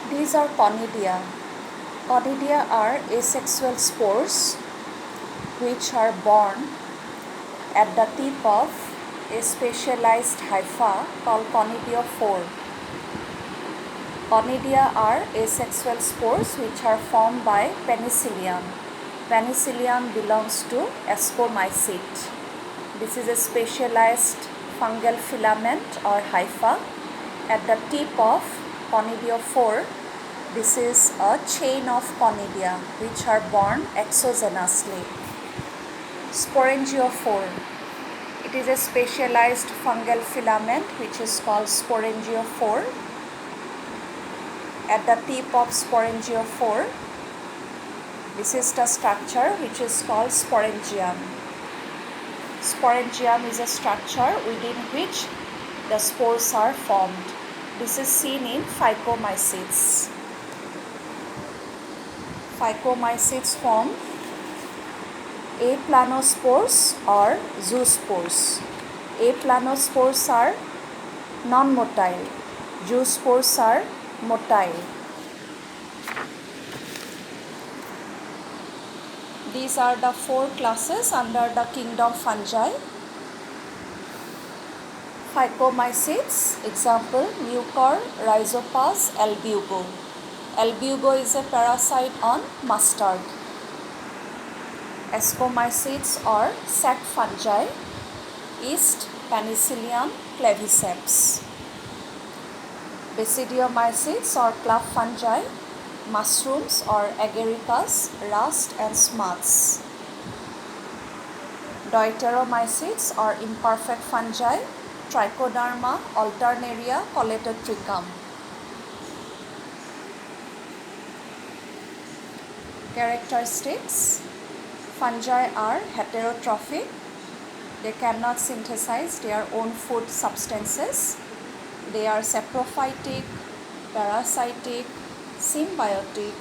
These are conidia. Conidia are asexual spores which are born at the tip of a specialized hypha called conidiophore. Conidia are asexual spores which are formed by Penicillium. Penicillium belongs to Ascomycete. This is a specialized fungal filament or hypha at the tip of conidiophore. This is a chain of conidia which are born exogenously. Sporangiophore. It is a specialized fungal filament which is called sporangiophore. At the tip of sporangiophore, this is the structure which is called sporangium. Sporangium is a structure within which the spores are formed. This is seen in Phycomycetes. Phycomycetes form aplanospores or zoospores. Aplanospores are non-motile. Zoospores are motile. These are the 4 classes under the kingdom fungi. Phycomycetes, example, Mucor, Rhizopus, Albugo. Albugo is a parasite on mustard. Ascomycetes or sac fungi, yeast, Penicillium, Claviceps. Basidiomycetes or club fungi, mushrooms or agaricus, rust and smuts. Deuteromycetes or imperfect fungi, Trichoderma, Alternaria, Coletotrichum. Characteristics: fungi are heterotrophic. They cannot synthesize their own food substances. They are saprophytic, parasitic, symbiotic,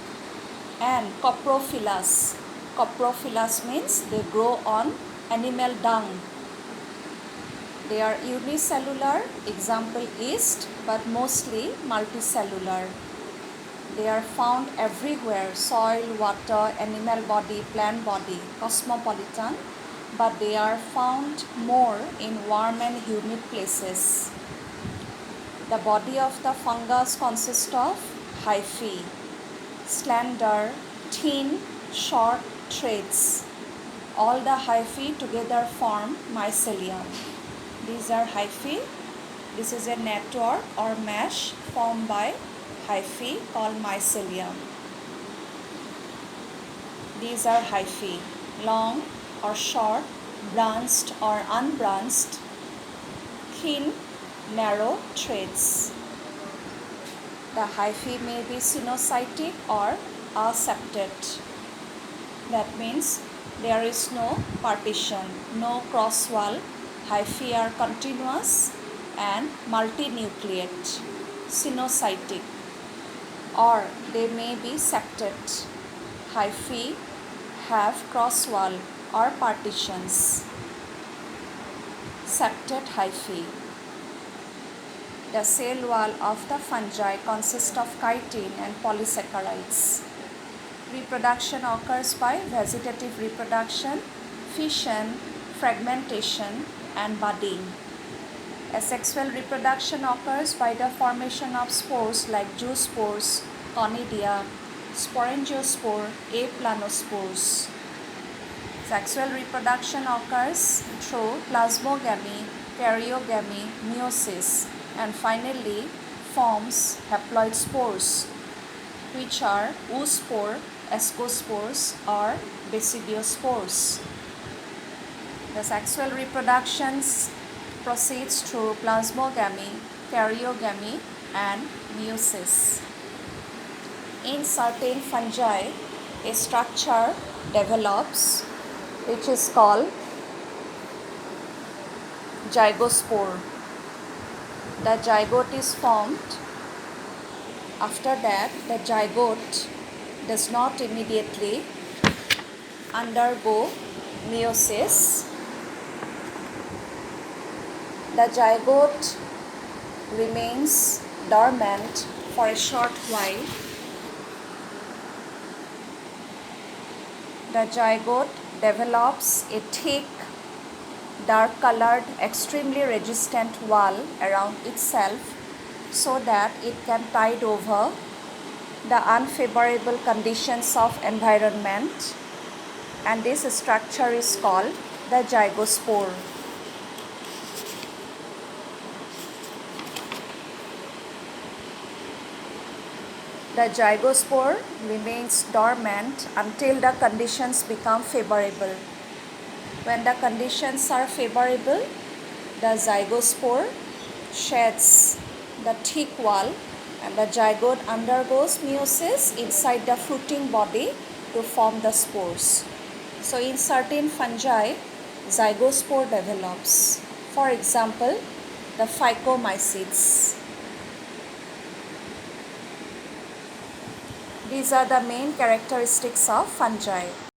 and coprophilous. Coprophilous means they grow on animal dung. They are unicellular, example yeast, but mostly multicellular. They are found everywhere: soil, water, animal body, plant body, cosmopolitan, but they are found more in warm and humid places. The body of the fungus consists of hyphae, slender, thin, short threads. All the hyphae together form mycelium. These are hyphae. This is a network or mesh formed by hyphae called mycelium. These are hyphae, long or short, branched or unbranched, thin, narrow threads. The hyphae may be sinusoidal or aseptate. That means there is no partition, no cross wall. Hyphae are continuous and multinucleate, sinusoidal, or they may be septate. Hyphae have cross wall or partitions. Septate hyphae. The cell wall of the fungi consists of chitin and polysaccharides. Reproduction occurs by vegetative reproduction, fission, fragmentation, and budding. Asexual reproduction occurs by the formation of spores like zoospores, conidia, sporangiospore, aplanospores. Sexual reproduction occurs through plasmogamy, karyogamy, meiosis, and finally forms haploid spores, which are oospore, ascospores, or basidiospores. The sexual reproduction proceeds through plasmogamy, karyogamy, and meiosis. In certain fungi, a structure develops which is called zygospore. The zygote is formed. After that, the zygote does not immediately undergo meiosis. The zygote remains dormant for a short while, the zygote develops a thick, dark-colored, extremely resistant wall around itself so that it can tide over the unfavorable conditions of environment, and this structure is called the zygospore. The zygospore remains dormant until the conditions become favorable. When the conditions are favorable, the zygospore sheds the thick wall and the zygote undergoes meiosis inside the fruiting body to form the spores. So in certain fungi, zygospore develops. For example, the phycomycetes. These are the main characteristics of fungi.